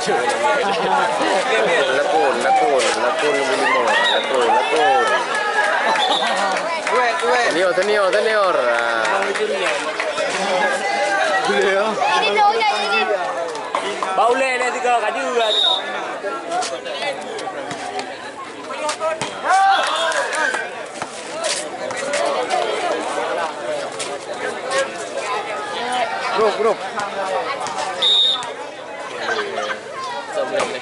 Lakon Willimore, lakon. Senior. Baule ni tiga kaju kan. Grup. Sebelum ni.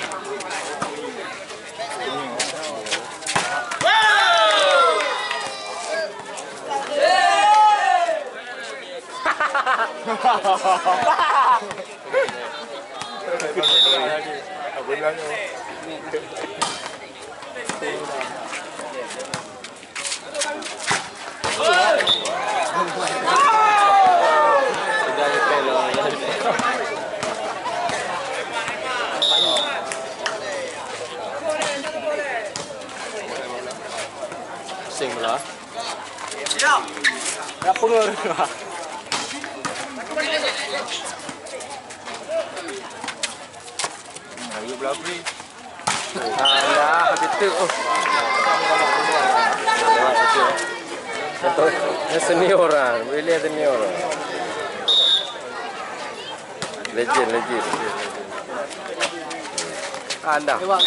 Sing lah. Siap. Ya pengur. Ayo belakri. Alah, habis tu. Senior orang, William senior. Legend. Anda. Lewat.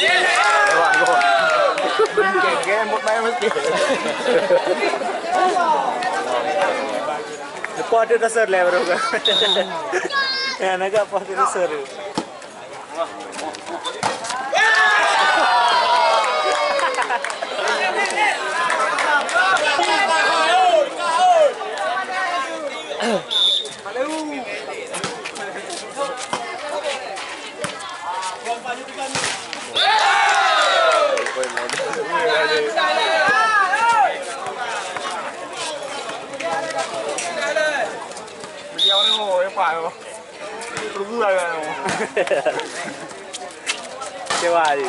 Game một bay mesti. Lepas tu dasar lah baru kan. Ya, naga lepas tu dasar. Kecewa je.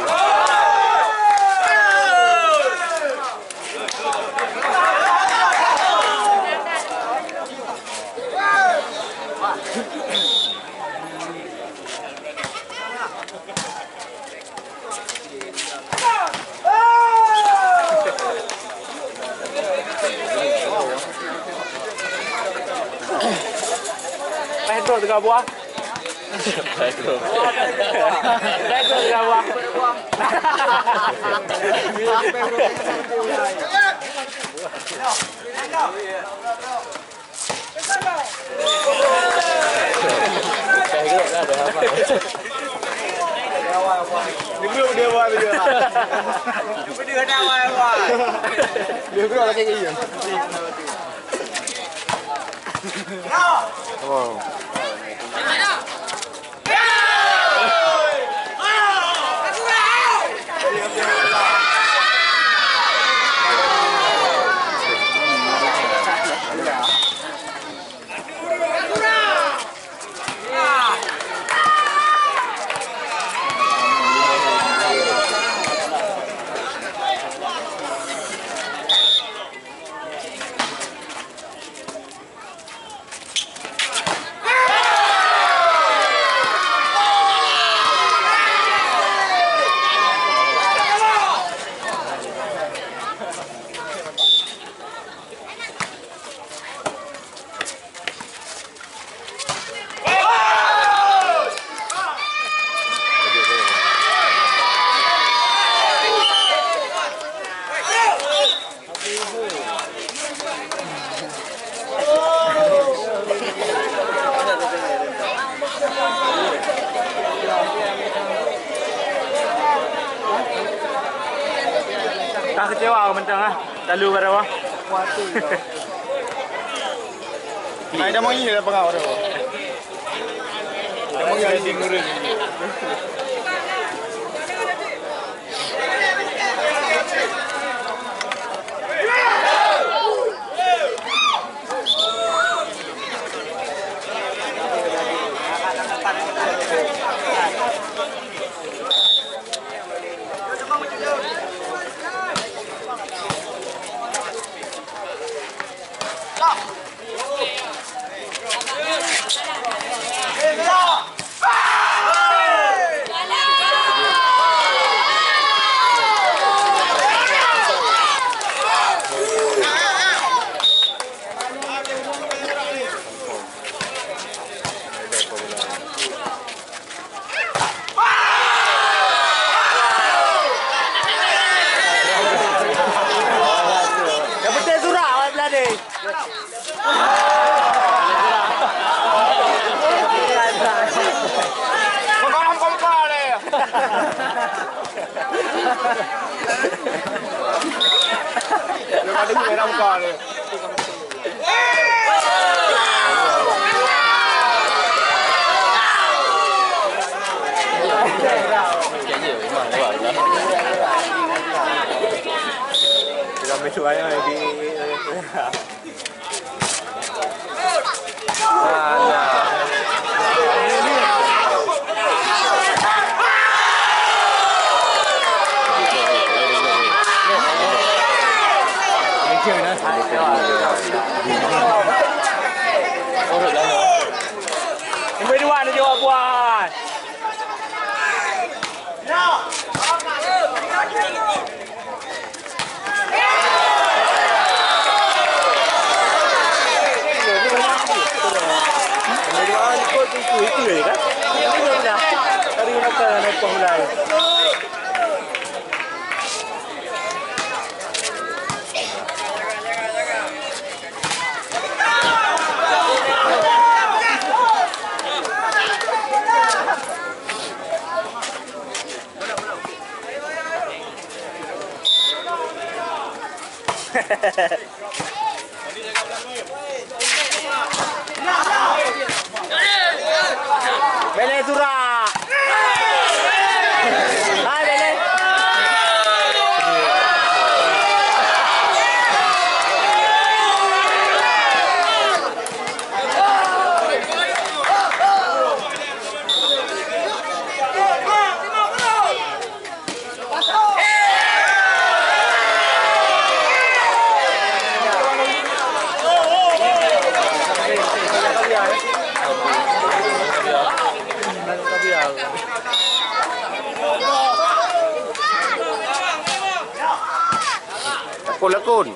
Pedro tengah buah. Pedro tengah buah. Dia buat dia. Dia dah buat. Dia buat lagi ni. Wow. Tak kecewa mentang ah. Lalu pada apa? Mai dah mau ini dah pengau dah. Dah mau ini ngurus. Ini orang kau ni. Kita mesti banyak di. Nombor 2 ni jawab buat. Itu je kan? Ini belum dah. Hari makan naik pahulai. Bele Surah. Hai Bele. Lakon.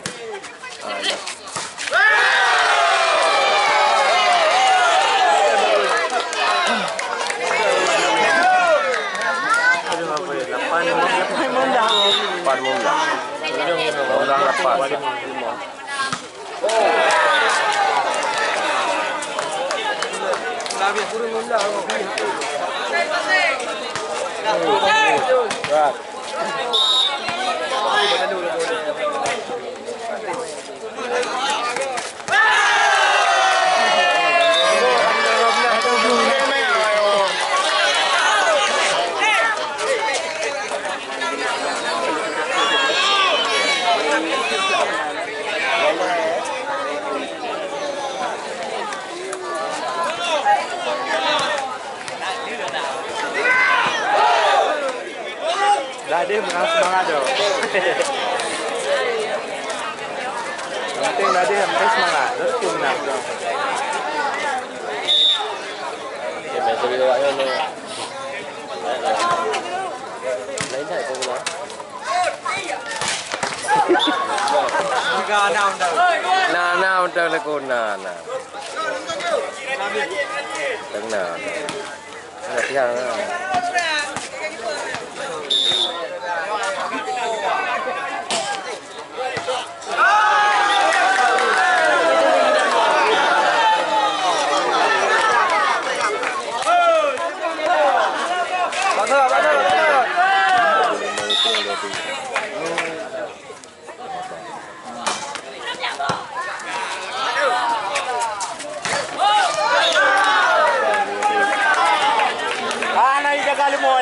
Dia menang semangat tu. Penting dia menang semangat. Terus tu menang. Ya, betul juga ayah ni. Lain tak kau pula. Nah, untuk lekun nah. Tenang. Latihan.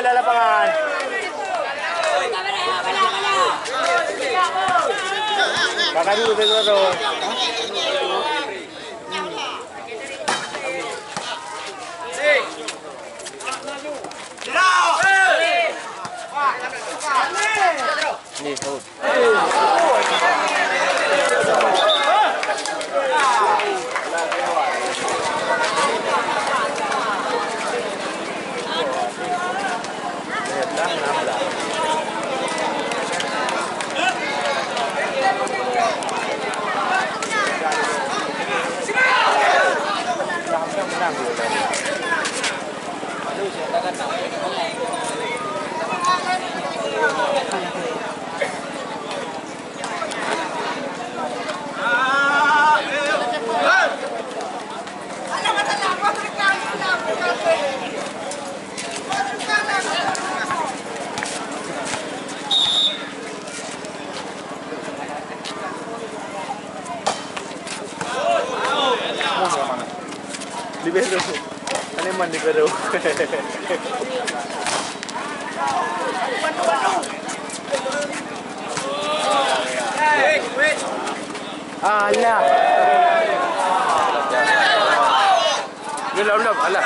Lapangan. Kakak dulu tu. Ni tahu. Ini mandi baru. Alah. Belum, alah.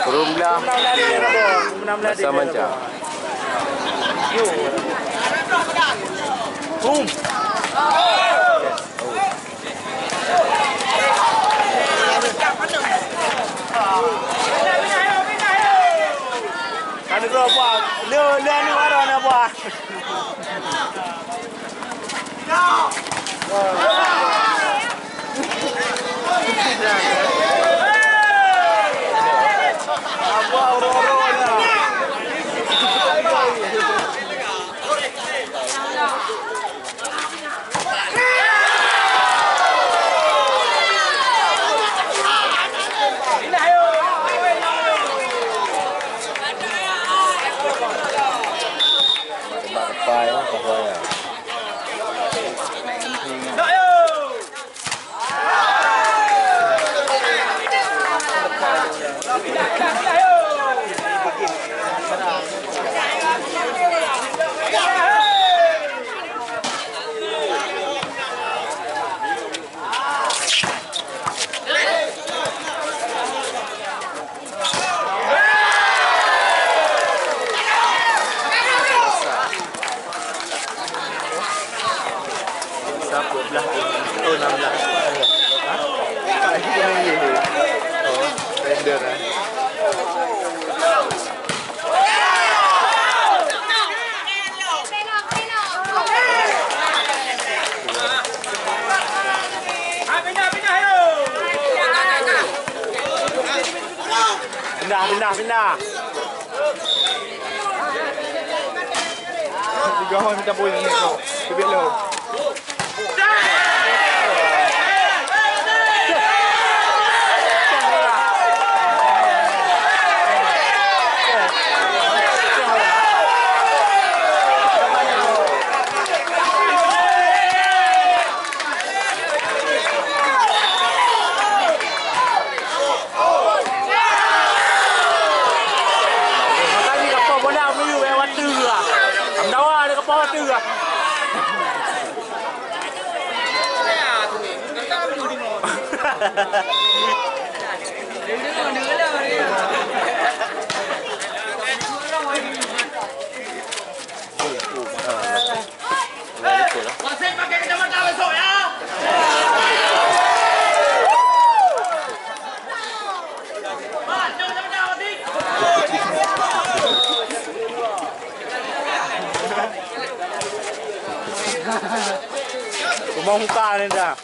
Rumlah Masa macam Boom. Ada berapa? Leh ni orang nak buat. Apa orang-orangnya? Baik lah pokoknya. Siapa belah tu 16. Ha? Ini kena ni. Oh, render ah. Pindah. Tiga orang minta poin ni tu. Kebik lo. Rumah muka ni dah.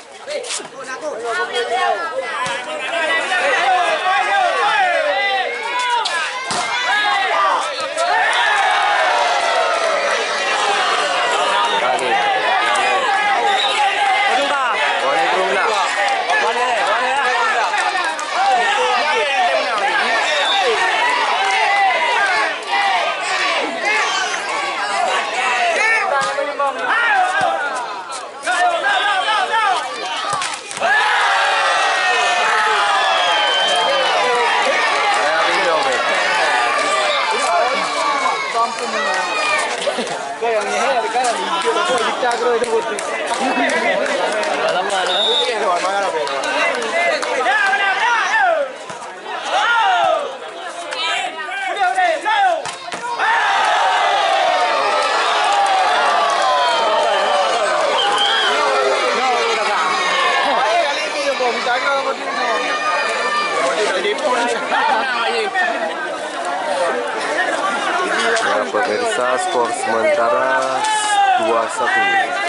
agro itu putih. Lama dah. Okey, tuan, mana apa? Ya, pemirsa skor sementara 2-1.